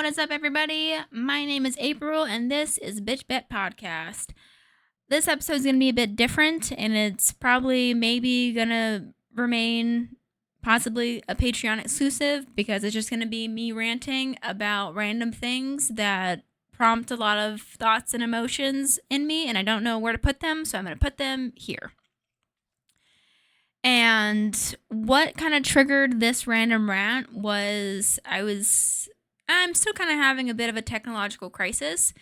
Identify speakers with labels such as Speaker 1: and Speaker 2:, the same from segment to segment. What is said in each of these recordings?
Speaker 1: what is up, everybody? My name is April, and this is Bitch Bet Podcast. This episode is going to be a bit different, and it's probably maybe going to remain possibly a Patreon exclusive because it's just going to be me ranting about random things that prompt a lot of thoughts and emotions in me, and I don't know where to put them, so I'm going to put them here. And what kind of triggered this random rant was I'm still kind of having a bit of a technological crisis.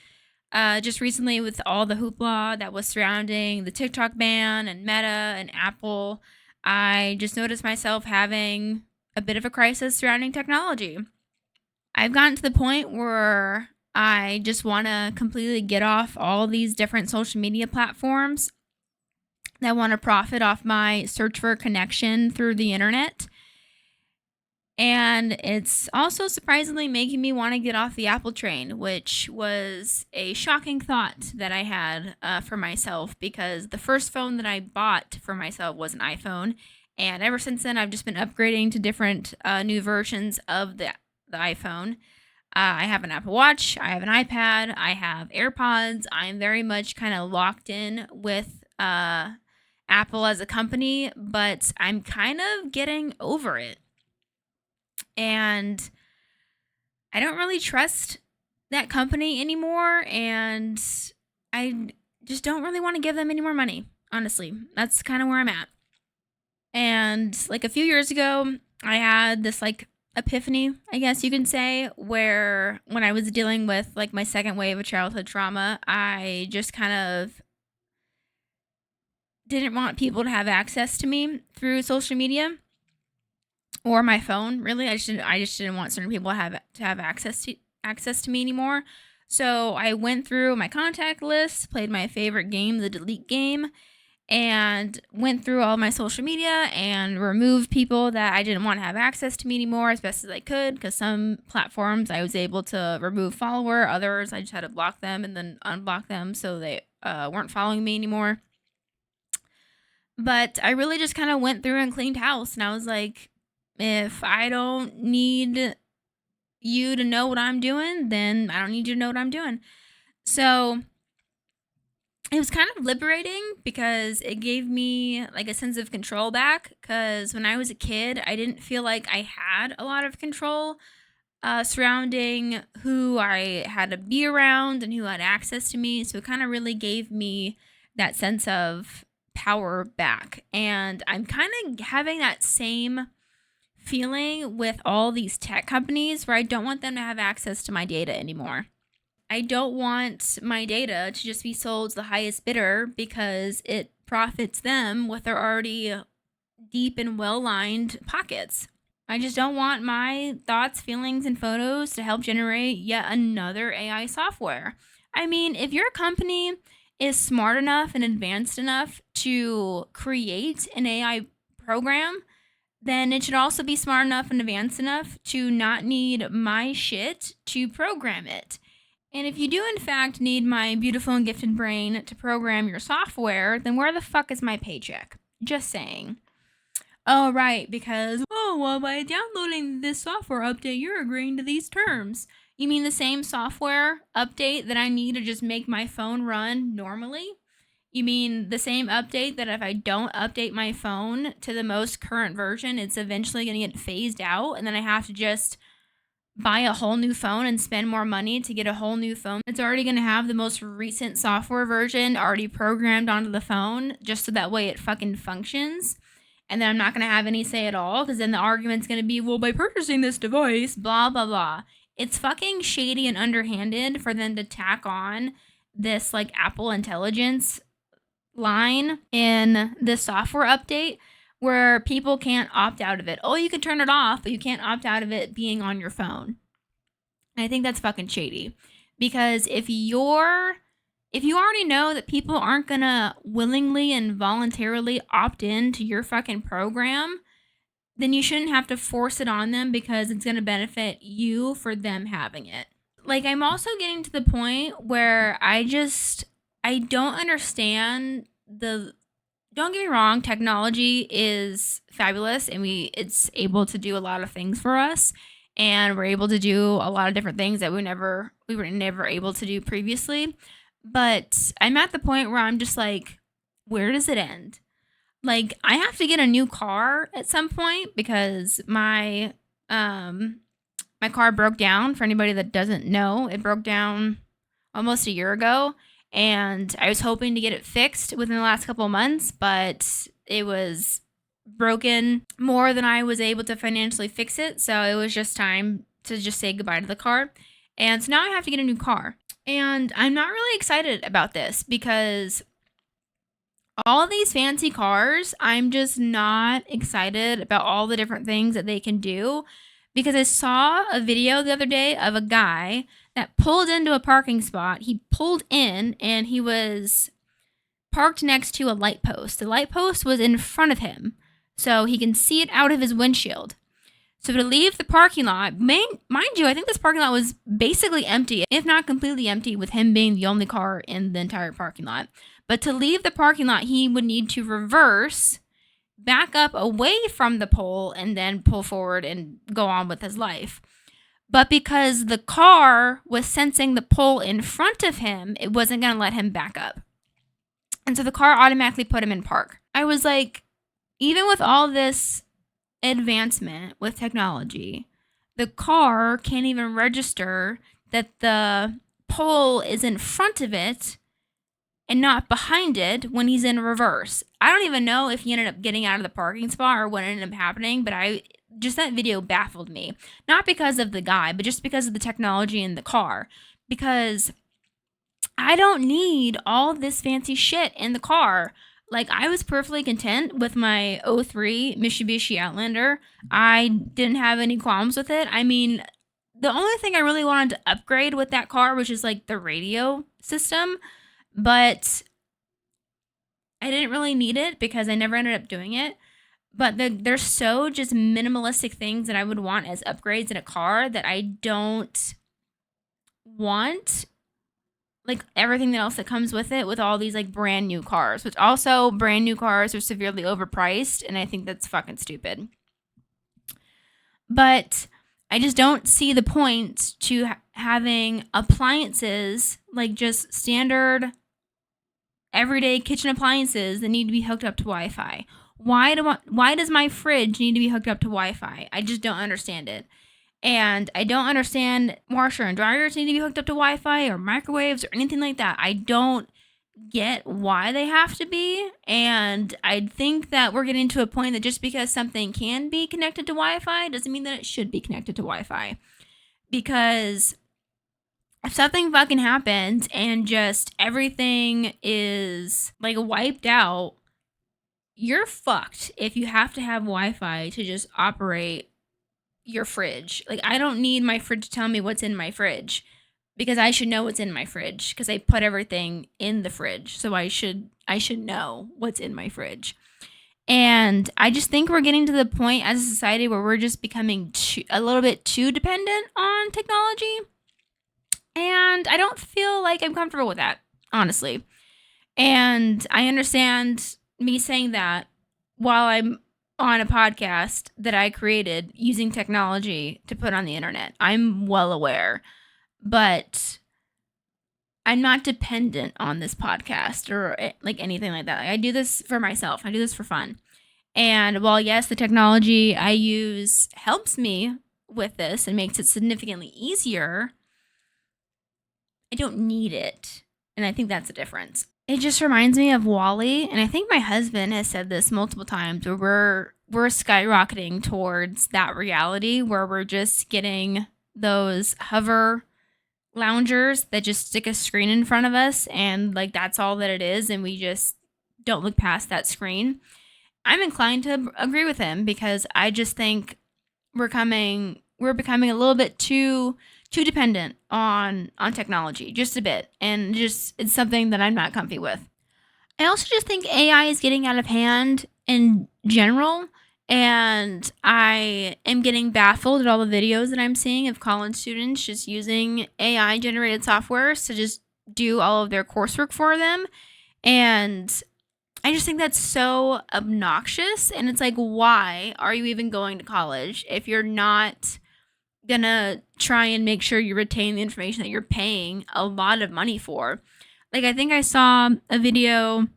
Speaker 1: Just recently with all the hoopla that was surrounding the TikTok ban and Meta and Apple, I just noticed myself having a bit of a crisis surrounding technology. I've gotten to the point where I just want to completely get off all these different social media platforms that want to profit off my search for a connection through the internet. And it's also surprisingly making me want to get off the Apple train, which was a shocking thought that I had for myself because the first phone that I bought for myself was an iPhone. And ever since then, I've just been upgrading to different new versions of the iPhone. I have an Apple Watch, I have an iPad, I have AirPods. I'm very much kind of locked in with Apple as a company, but I'm kind of getting over it. And I don't really trust that company anymore, and I just don't really want to give them any more money, honestly. That's kind of where I'm at. And like a few years ago, I had this like epiphany, I guess you can say, where when I was dealing with like my second wave of childhood trauma, I just kind of didn't want people to have access to me through social media or my phone. Really, I just didn't want certain people to have access to me anymore. So I went through my contact list, played my favorite game, the delete game, and went through all my social media and removed people that I didn't want to have access to me anymore as best as I could, because some platforms I was able to remove follower, others I just had to block them and then unblock them so they weren't following me anymore. But I really just kind of went through and cleaned house, and I was like, if I don't need you to know what I'm doing, then I don't need you to know what I'm doing. So it was kind of liberating because it gave me like a sense of control back, because when I was a kid, I didn't feel like I had a lot of control surrounding who I had to be around and who had access to me. So it kind of really gave me that sense of power back. And I'm kind of having that same feeling with all these tech companies where I don't want them to have access to my data anymore. I don't want my data to just be sold to the highest bidder because it profits them with their already deep and well-lined pockets. I just don't want my thoughts, feelings, and photos to help generate yet another AI software. I mean, if your company is smart enough and advanced enough to create an AI program, then it should also be smart enough and advanced enough to not need my shit to program it. And if you do in fact need my beautiful and gifted brain to program your software, then where the fuck is my paycheck? Just saying. Oh, right, because, by downloading this software update, you're agreeing to these terms. You mean the same software update that I need to just make my phone run normally? You mean the same update that if I don't update my phone to the most current version, it's eventually going to get phased out, and then I have to just buy a whole new phone and spend more money to get a whole new phone? It's already going to have the most recent software version already programmed onto the phone just so that way it fucking functions. And then I'm not going to have any say at all, because then the argument's going to be, well, by purchasing this device, blah, blah, blah. It's fucking shady and underhanded for them to tack on this like Apple Intelligence line in this software update where people can't opt out of it. Oh, you can turn it off, but you can't opt out of it being on your phone. And I think that's fucking shady, because if you already know that people aren't gonna willingly and voluntarily opt in to your fucking program, then you shouldn't have to force it on them because it's gonna benefit you for them having it. Like, I'm also getting to the point where I don't understand don't get me wrong, technology is fabulous and it's able to do a lot of things for us. and we're able to do a lot of different things that we were never able to do previously. But I'm at the point where I'm just like, where does it end? Like, I have to get a new car at some point because my car broke down. For anybody that doesn't know, it broke down almost a year ago, and I was hoping to get it fixed within the last couple of months, but it was broken more than I was able to financially fix it. So it was just time to just say goodbye to the car. And so now I have to get a new car. And I'm not really excited about this because all these fancy cars, I'm just not excited about all the different things that they can do, because I saw a video the other day of a guy that pulled into a parking spot. He pulled in and he was parked next to a light post. The light post was in front of him, so he can see it out of his windshield. So to leave the parking lot, mind you, I think this parking lot was basically empty, if not completely empty, with him being the only car in the entire parking lot. But to leave the parking lot, he would need to reverse, back up away from the pole, and then pull forward and go on with his life. But because the car was sensing the pole in front of him, it wasn't going to let him back up. And so the car automatically put him in park. I was like, even with all this advancement with technology, the car can't even register that the pole is in front of it and not behind it when he's in reverse. I don't even know if he ended up getting out of the parking spot or what ended up happening, but that video baffled me. Not because of the guy, but just because of the technology in the car. Because I don't need all this fancy shit in the car. Like, I was perfectly content with my 03 Mitsubishi Outlander. I didn't have any qualms with it. I mean, the only thing I really wanted to upgrade with that car was just like the radio system. But I didn't really need it because I never ended up doing it. But there's so just minimalistic things that I would want as upgrades in a car that I don't want, like everything else that comes with it, with all these like brand new cars, which also brand new cars are severely overpriced. And I think that's fucking stupid. But I just don't see the point to having appliances, like just standard everyday kitchen appliances that need to be hooked up to Wi-Fi. Why does my fridge need to be hooked up to Wi-Fi? I just don't understand it. And I don't understand washer and dryers need to be hooked up to Wi-Fi or microwaves or anything like that. I don't get why they have to be. And I think that we're getting to a point that just because something can be connected to Wi-Fi doesn't mean that it should be connected to Wi-Fi. Because if something fucking happens and just everything is like wiped out, you're fucked if you have to have Wi-Fi to just operate your fridge. Like, I don't need my fridge to tell me what's in my fridge, because I should know what's in my fridge because I put everything in the fridge. So I should know what's in my fridge. And I just think we're getting to the point as a society where we're just becoming a little bit too dependent on technology. And I don't feel like I'm comfortable with that, honestly. And I understand me saying that while I'm on a podcast that I created using technology to put on the internet. I'm well aware. But I'm not dependent on this podcast or like anything like that. Like, I do this for myself. I do this for fun. And while, yes, the technology I use helps me with this and makes it significantly easier, I don't need it. And I think that's the difference. It just reminds me of WALL-E, and I think my husband has said this multiple times, where we're skyrocketing towards that reality where we're just getting those hover loungers that just stick a screen in front of us, and like that's all that it is, and we just don't look past that screen. I'm inclined to agree with him because I just think we're becoming a little bit too dependent on technology, just a bit, and just it's something that I'm not comfy with. I also just think AI is getting out of hand in general, and I am getting baffled at all the videos that I'm seeing of college students just using AI generated software to just do all of their coursework for them. And I just think that's so obnoxious. And it's like, why are you even going to college if you're not gonna try and make sure you retain the information that you're paying a lot of money for. Like, I think I saw a video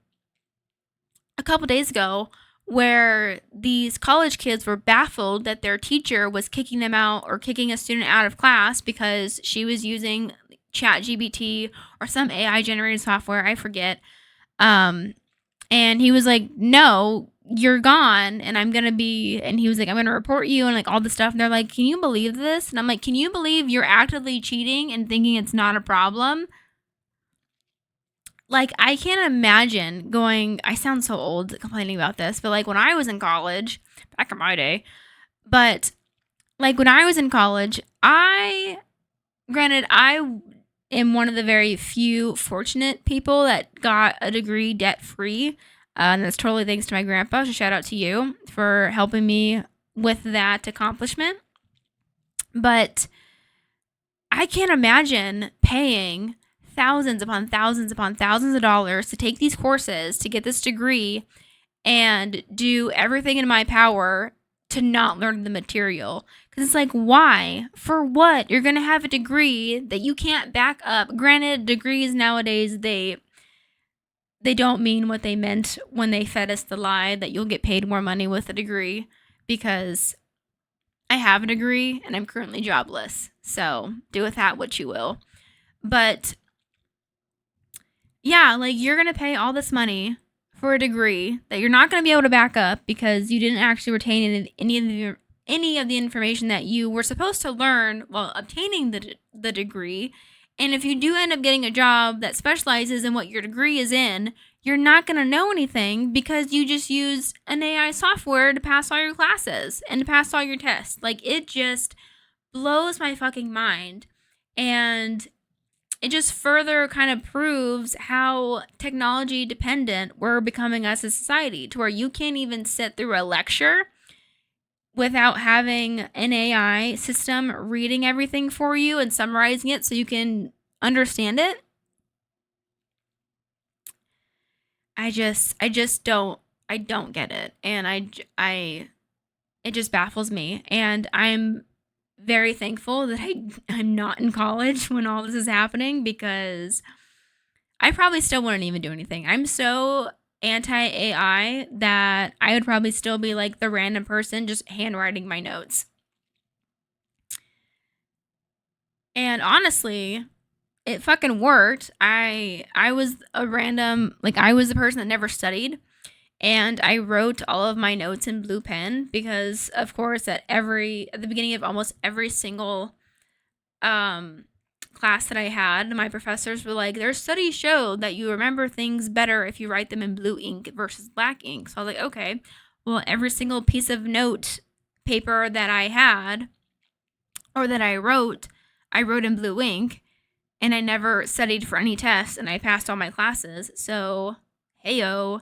Speaker 1: a couple days ago where these college kids were baffled that their teacher was kicking them out or kicking a student out of class because she was using ChatGPT or some AI generated software, I forget. And he was like, "No, you're gone, and and he was like, I'm gonna report you and like all this stuff." And they're like, "Can you believe this?" And I'm like, "Can you believe you're actively cheating and thinking it's not a problem?" Like, I can't imagine I sound so old complaining about this, but like when I was in college, back in my day, but like when I was in college, granted, I am one of the very few fortunate people that got a degree debt free. And that's totally thanks to my grandpa. So shout out to you for helping me with that accomplishment. But I can't imagine paying thousands upon thousands upon thousands of dollars to take these courses, to get this degree, and do everything in my power to not learn the material. Because it's like, why? For what? You're going to have a degree that you can't back up. Granted, degrees nowadays, they don't mean what they meant when they fed us the lie that you'll get paid more money with a degree, because I have a degree and I'm currently jobless. So do with that what you will. But yeah, like, you're going to pay all this money for a degree that you're not going to be able to back up because you didn't actually retain any of the information that you were supposed to learn while obtaining the degree. And if you do end up getting a job that specializes in what your degree is in, you're not going to know anything because you just use an AI software to pass all your classes and to pass all your tests. Like, it just blows my fucking mind. And it just further kind of proves how technology dependent we're becoming as a society, to where you can't even sit through a lecture without having an AI system reading everything for you and summarizing it so you can understand it. I don't get it. And it just baffles me. And I'm very thankful that I'm not in college when all this is happening, because I probably still wouldn't even do anything. I'm so anti-AI that I would probably still be like the random person just handwriting my notes. And honestly, it fucking worked. I was a random, like, I was the person that never studied, and I wrote all of my notes in blue pen because, of course, at the beginning of almost every single class that I had, my professors were like, "There's studies show that you remember things better if you write them in blue ink versus black ink." So I was like, okay, well, every single piece of note paper that I had or that I wrote in blue ink, and I never studied for any tests, and I passed all my classes. So, heyo,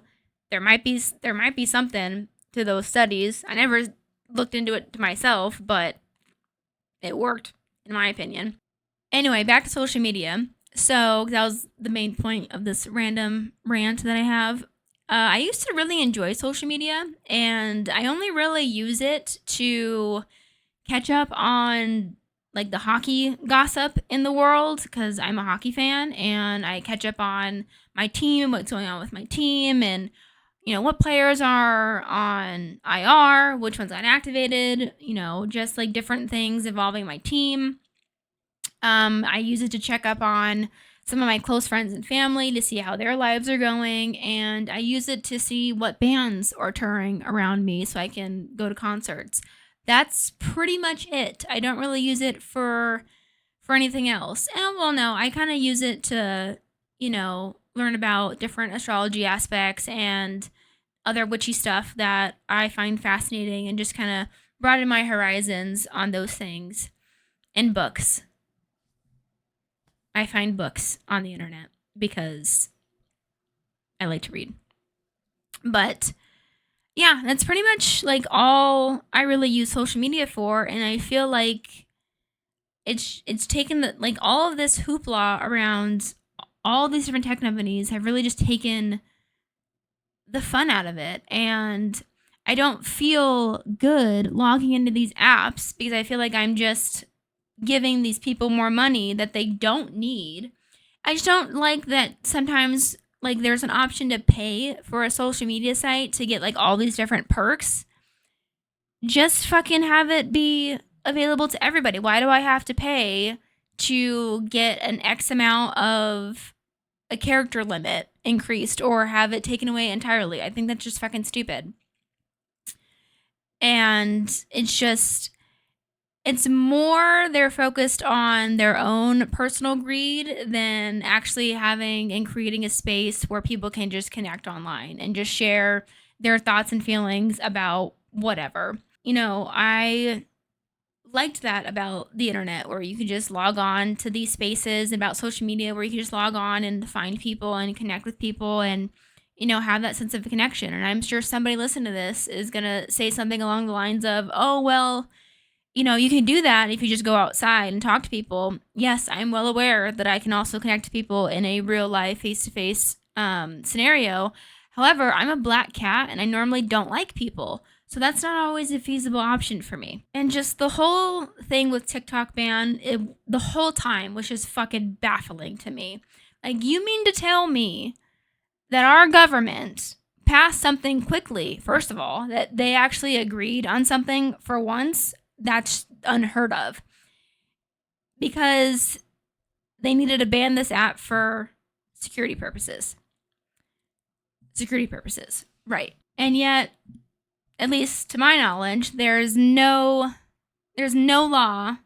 Speaker 1: there might be something to those studies. I never looked into it to myself, but it worked, in my opinion. Anyway, back to social media. So that was the main point of this random rant that I have. I used to really enjoy social media, and I only really use it to catch up on like the hockey gossip in the world, because I'm a hockey fan, and I catch up on my team, what's going on with my team, and what players are on IR, which ones got activated, just like different things involving my team. I use it to check up on some of my close friends and family to see how their lives are going, and I use it to see what bands are touring around me so I can go to concerts. That's pretty much it. I don't really use it for anything else. And well, no, I kind of use it to, learn about different astrology aspects and other witchy stuff that I find fascinating, and just kind of broaden my horizons on those things. And books. I find books on the internet because I like to read. But yeah, that's pretty much like all I really use social media for, and I feel like it's taken like all of this hoopla around all these different tech companies have really just taken the fun out of it, and I don't feel good logging into these apps because I feel like I'm just giving these people more money that they don't need. I just don't like that sometimes like there's an option to pay for a social media site to get like all these different perks. Just fucking have it be available to everybody. Why do I have to pay to get an X amount of a character limit increased or have it taken away entirely? I think that's just fucking stupid. And it's more they're focused on their own personal greed than actually having and creating a space where people can just connect online and just share their thoughts and feelings about whatever. I liked that about the internet where you could just log on to these spaces, about social media where you can just log on and find people and connect with people and have that sense of connection. And I'm sure somebody listening to this is going to say something along the lines of, oh, well, you can do that if you just go outside and talk to people. Yes, I'm well aware that I can also connect to people in a real life face-to-face scenario. However, I'm a black cat and I normally don't like people. So that's not always a feasible option for me. And just the whole thing with TikTok ban, the whole time was just fucking baffling to me. Like, you mean to tell me that our government passed something quickly, first of all, that they actually agreed on something for once? That's unheard of. Because they needed to ban this app for security purposes. Security purposes, right. And yet, at least to my knowledge, there's no law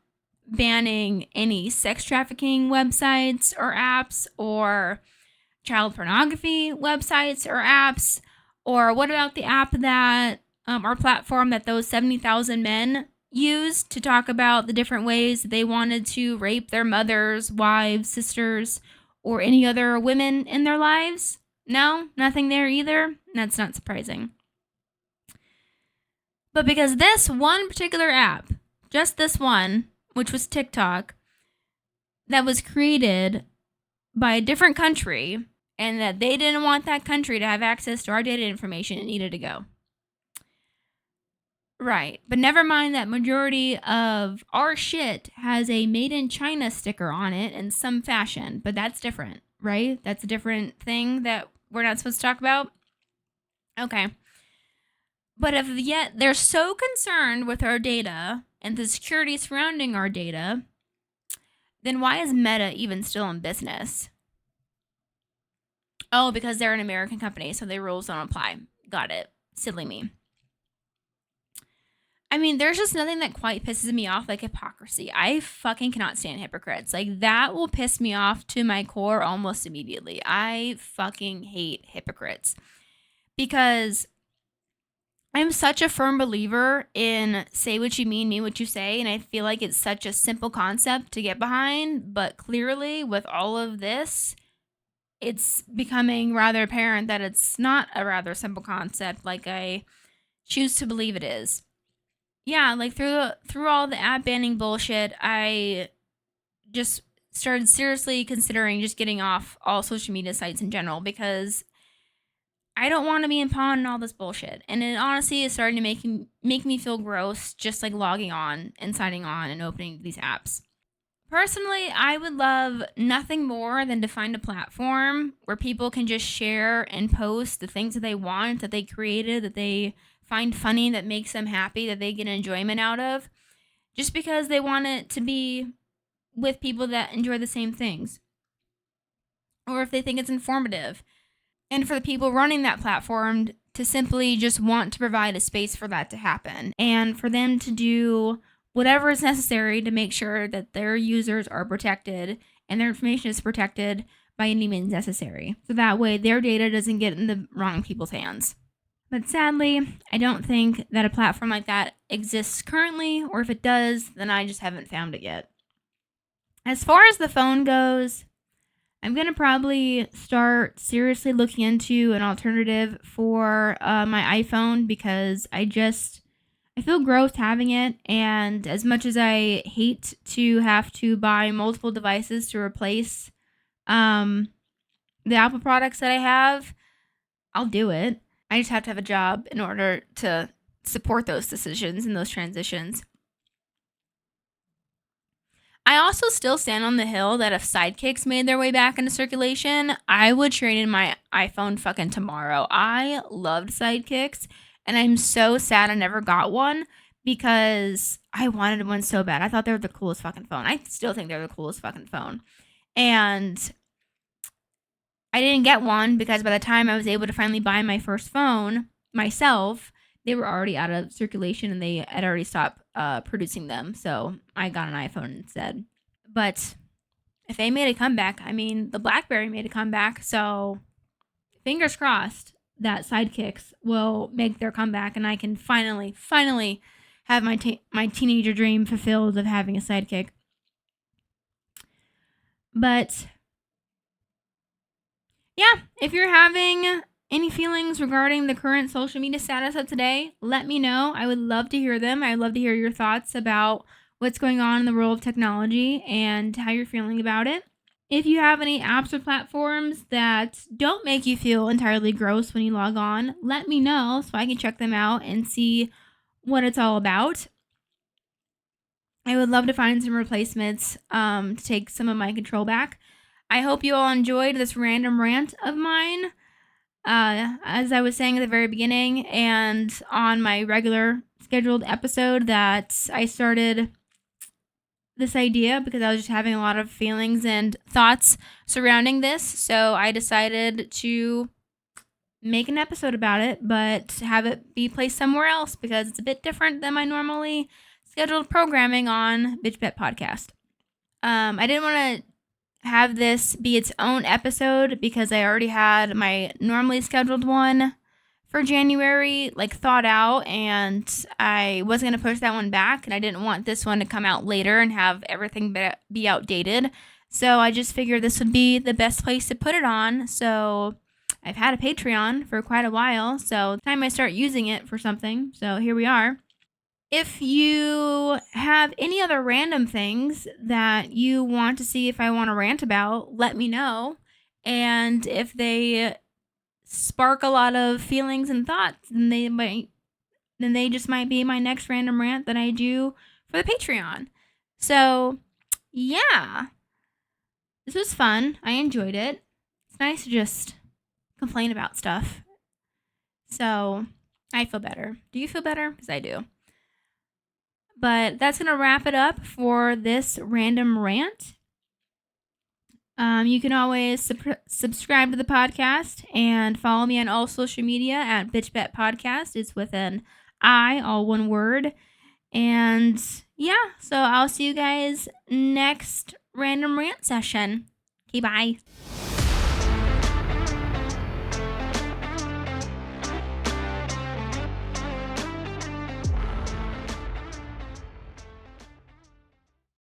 Speaker 1: banning any sex trafficking websites or apps or child pornography websites or apps. Or what about the app that or platform that those 70,000 men used to talk about the different ways that they wanted to rape their mothers, wives, sisters, or any other women in their lives? No, nothing there either. That's not surprising. But because this one particular app, just this one, which was TikTok, that was created by a different country, and that they didn't want that country to have access to our data information, it needed to go. Right. But never mind that majority of our shit has a made in China sticker on it in some fashion. But that's different, right? That's a different thing that we're not supposed to talk about. Okay. But if yet they're so concerned with our data and the security surrounding our data, then why is Meta even still in business? Oh, because they're an American company, so their rules don't apply. Got it. Silly me. I mean, there's just nothing that quite pisses me off like hypocrisy. I fucking cannot stand hypocrites. Like, that will piss me off to my core almost immediately. I fucking hate hypocrites. Because I'm such a firm believer in say what you mean what you say, and I feel like it's such a simple concept to get behind, but clearly with all of this, it's becoming rather apparent that it's not a rather simple concept like I choose to believe it is. Yeah, like through all the app banning bullshit, I just started seriously considering just getting off all social media sites in general because I don't want to be pawn in all this bullshit. And it honestly is starting to make me feel gross just like logging on and signing on and opening these apps. Personally, I would love nothing more than to find a platform where people can just share and post the things that they want, that they created, that they find funny, that makes them happy, that they get enjoyment out of, just because they want it to be with people that enjoy the same things. Or if they think it's informative. And for the people running that platform to simply just want to provide a space for that to happen. And for them to do whatever is necessary to make sure that their users are protected and their information is protected by any means necessary. So that way their data doesn't get in the wrong people's hands. But sadly, I don't think that a platform like that exists currently, or if it does, then I just haven't found it yet. As far as the phone goes, I'm going to probably start seriously looking into an alternative for my iPhone because I feel gross having it. And as much as I hate to have to buy multiple devices to replace the Apple products that I have, I'll do it. I just have to have a job in order to support those decisions and those transitions. I also still stand on the hill that if sidekicks made their way back into circulation, I would trade in my iPhone fucking tomorrow. I loved sidekicks, and I'm so sad I never got one because I wanted one so bad. I thought they were the coolest fucking phone. I still think they're the coolest fucking phone. And I didn't get one because by the time I was able to finally buy my first phone myself, they were already out of circulation and they had already stopped producing them. So I got an iPhone instead. But if they made a comeback, I mean, the BlackBerry made a comeback. So fingers crossed that sidekicks will make their comeback and I can finally have my teenager dream fulfilled of having a sidekick. But yeah, if you're having any feelings regarding the current social media status of today, let me know. I would love to hear them. I'd love to hear your thoughts about what's going on in the world of technology and how you're feeling about it. If you have any apps or platforms that don't make you feel entirely gross when you log on, let me know so I can check them out and see what it's all about. I would love to find some replacements to take some of my control back. I hope you all enjoyed this random rant of mine. As I was saying at the very beginning and on my regular scheduled episode, that I started this idea because I was just having a lot of feelings and thoughts surrounding this. So I decided to make an episode about it, but have it be placed somewhere else because it's a bit different than my normally scheduled programming on Bitch Bet Podcast. I didn't want to have this be its own episode because I already had my normally scheduled one for January thought out, and I wasn't going to push that one back, and I didn't want this one to come out later and have everything be outdated. So I just figured this would be the best place to put it on. So I've had a Patreon for quite a while, so it's time I start using it for something. So here we are. If you have any other random things that you want to see if I want to rant about, let me know. And if they spark a lot of feelings and thoughts, then they just might be my next random rant that I do for the Patreon. So yeah, this was fun. I enjoyed it. It's nice to just complain about stuff. So I feel better. Do you feel better? Because I do. But that's going to wrap it up for this random rant. You can always subscribe to the podcast and follow me on all social media at BitchBet Podcast. It's with an I, all one word. And yeah, so I'll see you guys next random rant session. Okay, bye.